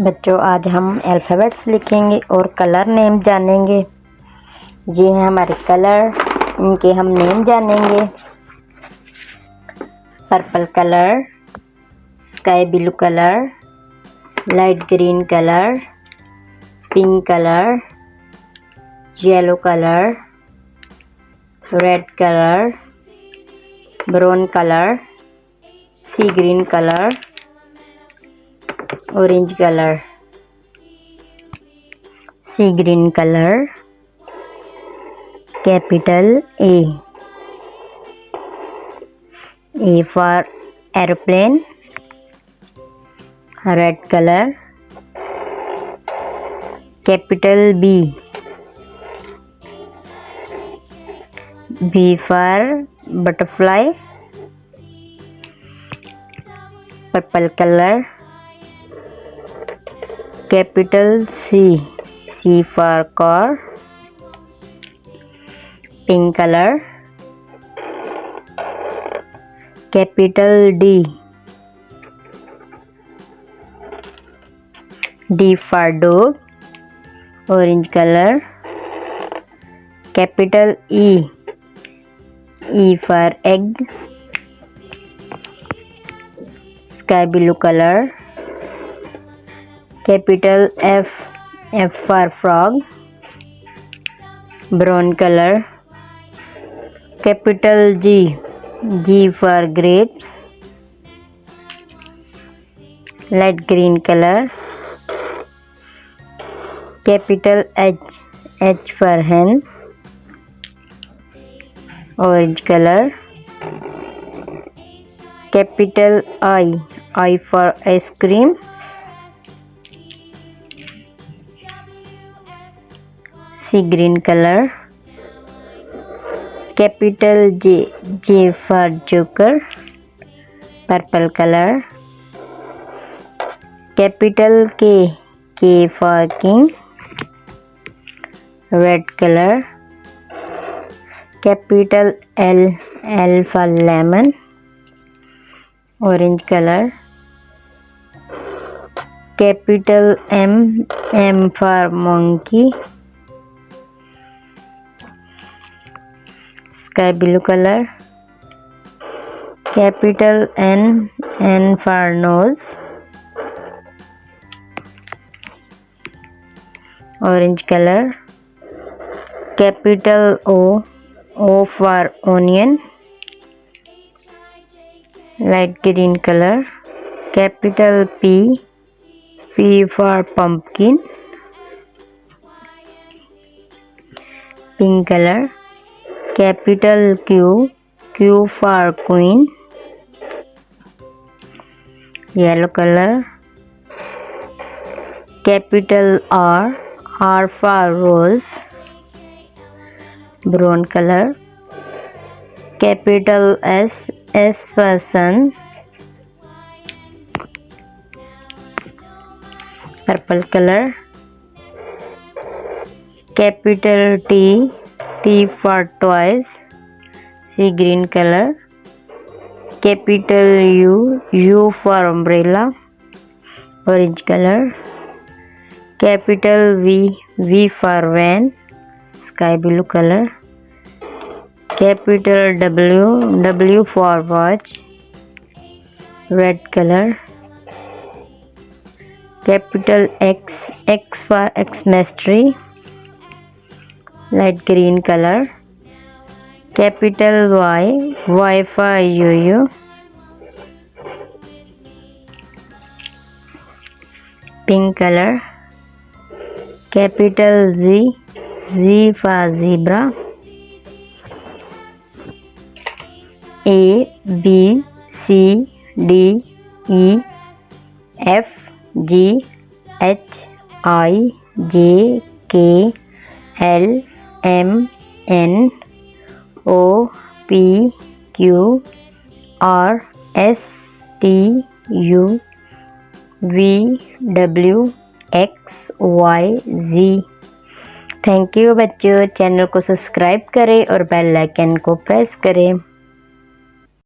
बच्चों आज हम अल्फ़ाबेट्स लिखेंगे और कलर नेम जानेंगे। ये हैं हमारे कलर, इनके हम नेम जानेंगे। Purple colour, sky blue colour, light green colour, pink colour, yellow colour, red colour, brown colour, sea green colour, orange colour. Sea green colour, capital A for aeroplane. Red colour, capital B for butterfly. Purple colour, capital C for car. Pink colour, capital D for dog. Orange colour, capital E for egg. Sky blue colour, capital F for frog. Brown colour, capital ji for grapes. Light green colour, capital H for hen। Orange colour, capital I for ice cream. Sea green colour, capital J for joker. Purple colour, capital K for king. Red colour, capital L for lemon. Orange colour, capital M for monkey। Sky blue colour, capital N for nose। Orange colour, capital O for onion। Light green colour, capital P for pumpkin। Pink colour, capital Q for queen। Yellow colour, capital R for rose। Brown colour, capital S for sun। Purple colour, capital T for toys। Sea green colour, capital U for umbrella। Orange colour, capital V for van। Sky blue colour, capital W for watch। Red colour, capital X for Xmas tree। Light green colour, capital Y for yo-yo। Pink colour, capital ji for zebra। abcdefghijklmnopqrstuvwxyz। Thank you बच्चों। Channel को subscribe करें और bell icon को press करें।